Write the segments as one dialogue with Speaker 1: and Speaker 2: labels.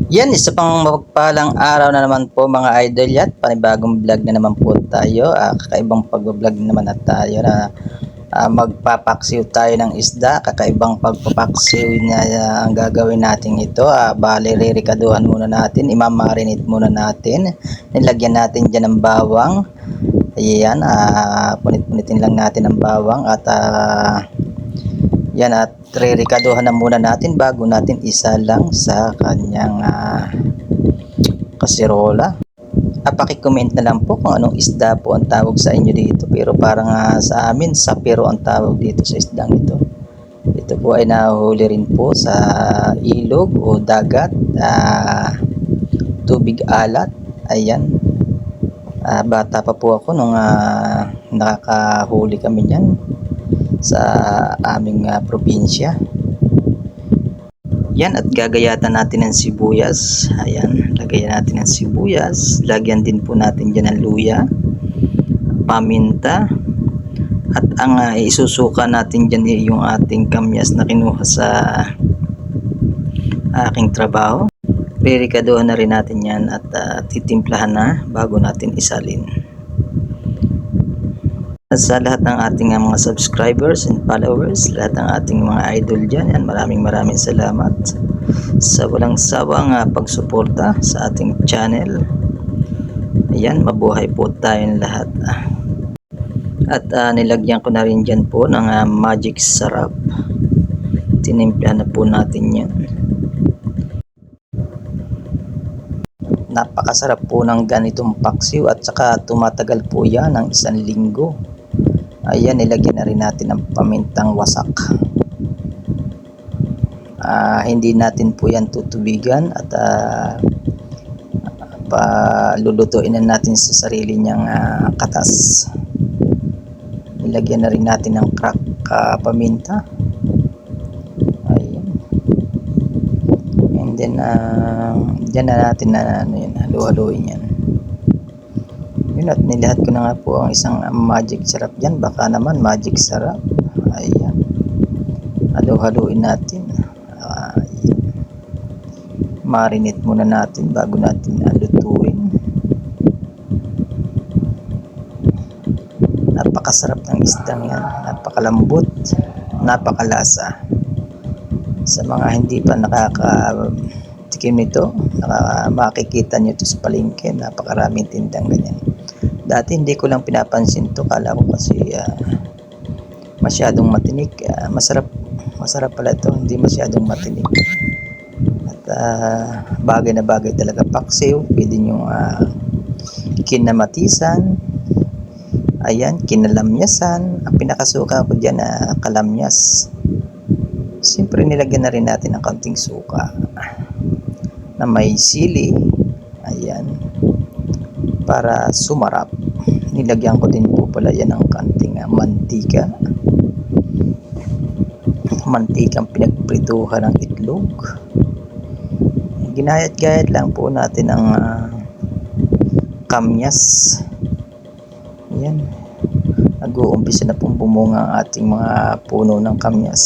Speaker 1: Yan, isa pang mapagpalang araw na naman po mga idol at panibagong vlog na naman po tayo. Kakaibang pag-vlog naman at tayo na magpapaksiw tayo ng isda. Kakaibang pagpapaksiw na ang gagawin natin ito. Bale, rerikaduhan muna natin, imamarinate muna natin. Nilagyan natin dyan ng bawang. Ayan, punit-punitin lang natin ang bawang at yan at rerikaduhan na muna natin bago natin isalang sa kanyang kasirola. Paki-comment na lang po kung anong isda po ang tawag sa inyo dito, pero parang sa amin sapiro ang tawag dito sa isdang ito. Ito po ay nahuhuli rin po sa ilog o dagat, tubig alat. Ayan, bata pa po ako nung nakakahuli kami niyan sa aming probinsya. Yan, at gagayatan natin ng sibuyas. Ayan, lagayan natin ng sibuyas. Lagyan din po natin dyan ng luya, paminta, at ang isusuka natin dyan yung ating kamyas na kinuha sa aking trabaho. Rerikaduhan na rin natin yan at titimplahan na bago natin isalin. At sa lahat ng ating mga subscribers and followers, lahat ng ating mga idol dyan, yan, maraming salamat sa walang sawang pagsuporta sa ating channel. Ayan, mabuhay po tayong lahat. At nilagyan ko na rin dyan po ng magic sarap. Tinimpla na po natin yan. Napakasarap po ng ganitong paksiw at saka tumatagal po yan ng 1 linggo. Ayan, nilagyan na rin natin ng pamintang wasak. Hindi natin po yan tutubigan at palulutuin na natin sa sarili niyang katas. Nilagyan na rin natin ng crack paminta. Ayan. And then dyan na natin halu-haluin yan. Yun, at nilahat ko na nga po ang isang magic sarap dyan. Baka naman magic sarap. Ayan, halu-haluin natin. Ayan. Marinate muna natin bago natin lutuin. Napakasarap ng isdang yan. Napakalambot, napakalasa. Sa mga hindi pa nakakatikim nito, makikita nyo ito sa palengke. Napakaraming tindang ganyan. Dati hindi ko lang pinapansin to, kala ko kasi masyadong matinik. Masarap pala ito, hindi masyadong matinik. At bagay na bagay talaga paksiw. Pwede nyo kinamatisan. Ayan, kinalamyasan. Ang pinakasuka ko dyan kalamyas. Siyempre nilagyan na rin natin ng kaunting suka na may sili. Ayan, para sumarap. Nilagyan ko din po pala yan ng kaunting mantika. Mantikang pinagprituhan ng itlog. Ginayat-gayat lang po natin ang kamyas. Ayan, nag-uumpisa na pong bumunga ang ating mga puno ng kamyas.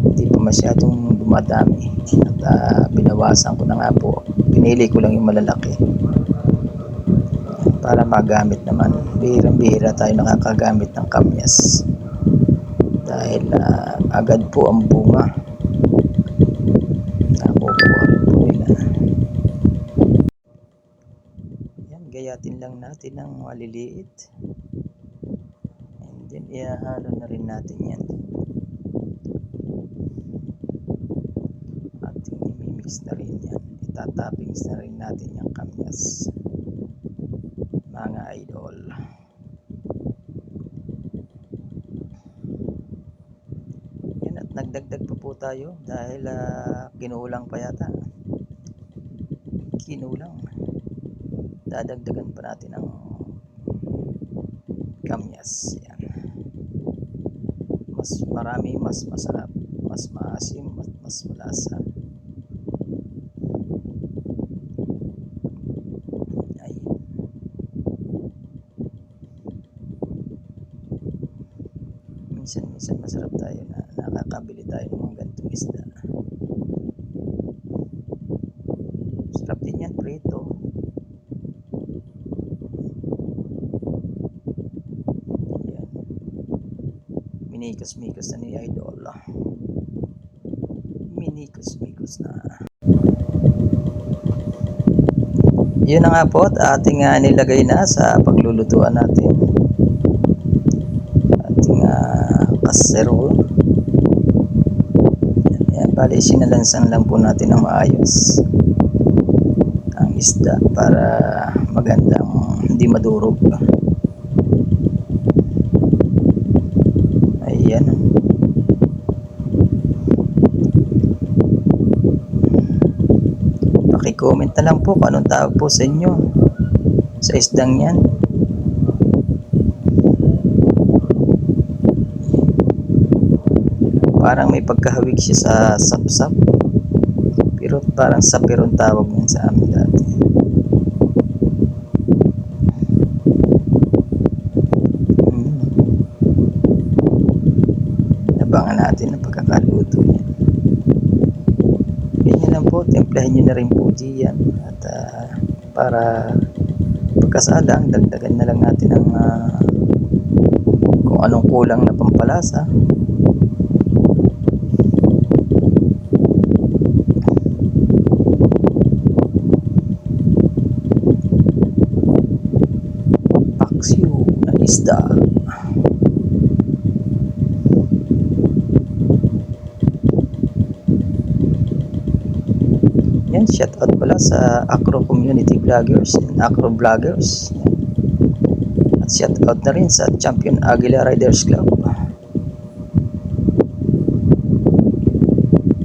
Speaker 1: Hindi pa masyadong dumadami at binawasan ko na nga po. Pinili ko lang yung malalaki para magamit naman. Bihirang-bihira tayo nakakagamit ng kamyas dahil agad po ang bunga. Nakukuha rin po nila. Yan, gayatin lang natin ng maliliit. And then ihahalo na rin natin yan. Ating imimix na rin yan. Itatappings na rin natin yung kamyas, mga idol. Yan, at nagdagdag pa po tayo dahil kinulang pa yata. Dadagdagan pa natin ang kamyas. Yan, mas marami, mas masarap, mas maasim at mas malasa. Minsan masarap tayo na nakakabili tayo ng mga ganitong isda. rito. Yan. Minikos-mikos na ni Idol. Minikos-mikos na. Yun na nga po at ating nilagay na sa paglulutuan natin. Ating kaserol. Yan, bali sinalansan lang po natin ng maayos ang isda para magandang hindi madurog. Ayan. Paki-comment na lang po kung anong tawag po sa inyo sa isdang yan. Parang may pagkahawig siya sa sapsap. Pero parang sapiron tawag yan sa amin dati. Abangan natin ang pagkakaluto niya. Ganyan lang po, templahin nyo na rin po diyan. At para pagkasalang, dagdagan na lang natin ang kung anong kulang na pampalasa. Paksiw na isda. Yan, shout out pala sa Acro Community Vloggers and Acro Vloggers. At shout out na rin sa Champion Aguila Riders Club.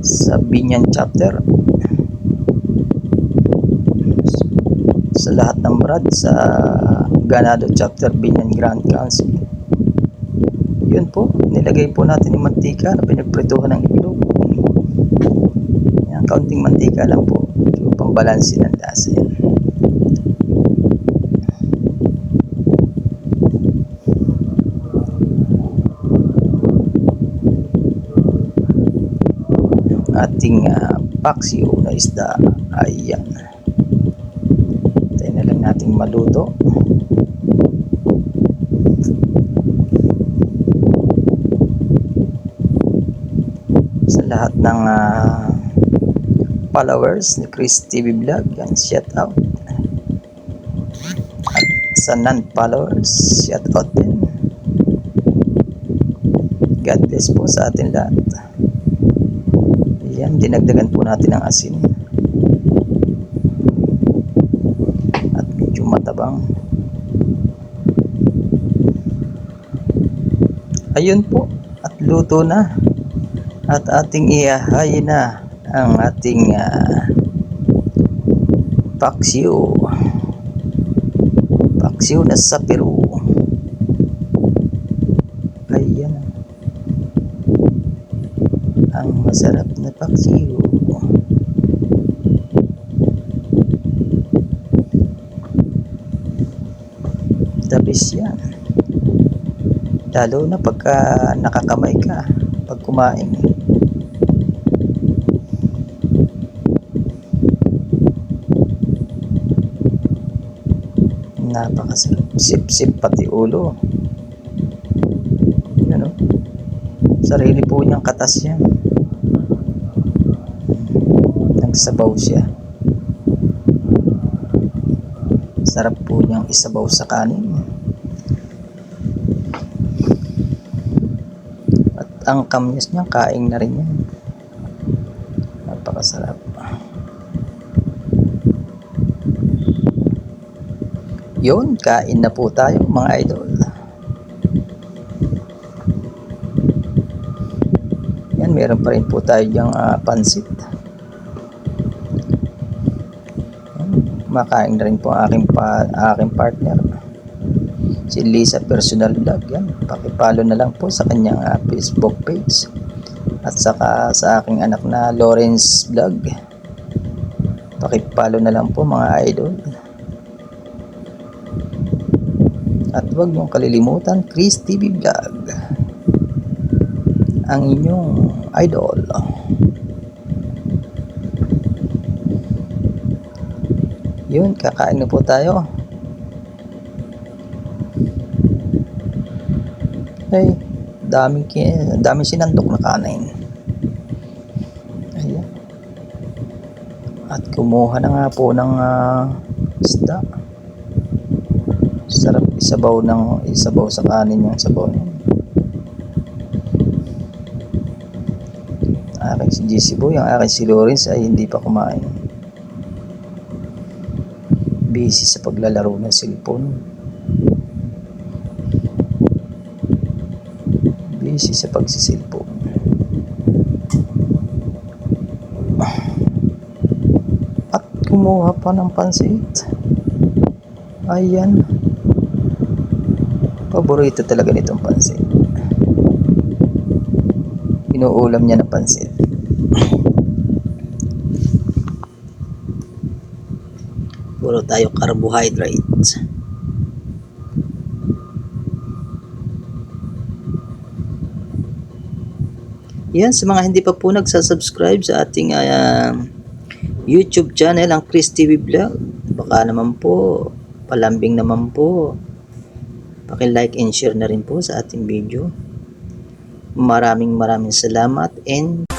Speaker 1: Sa Binyan Chapter. Sa lahat ng brad sa Ganado Chapter Binyan Grand Council. Yun po, nilagay po natin yung mantika na pinagprituhan ng itlog. Yan, kaunting mantika lang po. So, pambalansin ng lasa yan. Ating paksiw na isda. Ayan. Tayo na lang nating maluto. Sa lahat ng followers ni Chris TV Vlog, yan, shout out. At sa non-followers, shout out din. God bless po sa atin lahat. Yan, dinagdagan po natin ang asin. At medyo matabang. Ayun po, at luto na. At ating ihahayin na ang ating paksiw. Paksiw na sa Peru. Ayan. Ang masarap na paksiw. Dabis yan. Lalo na pagka nakakamay ka pag kumain. Napakasarap. Sip-sip pati ulo. Yan o. Sarili po niyang katas yan. Nagsabaw siya. Sarap po niyang isabaw sa kanin. At ang kamyas niya, kaing na rin yan. Napakasarap. Yun, kain na po tayo mga idol. Yan, meron pa rin po tayo diyang pansit. Yan, makain na rin po ang aking partner, si Lisa Personal Vlog. Yan, pakipalo na lang po sa kanyang Facebook page. At saka sa aking anak na Lawrence Vlog. Pakipalo na lang po mga idol. At huwag mong kalilimutan, Chris TV Vlog, ang inyong idol. Yun, kakain na po tayo. Ay, daming sinandok na kanin. Ayan. At kumuha na nga po ng isda. Sarap isabaw sa kanin yung sabaw niya. Aking si GC Boy, ang aking si Lawrence ay hindi pa kumain. Busy sa paglalaro ng cellphone. Busy sa pagsisilpon. At kumuha pa ng pansit. Ayan. Paborito talaga nitong pansit. Inuulam niya ng pansit. Puro tayo carbohydrates. Yan, sa mga hindi pa po nagsasubscribe sa ating YouTube channel, ang Chris TV Vlog, baka naman po, palambing naman po, paki-like and share na rin po sa ating video. Maraming salamat and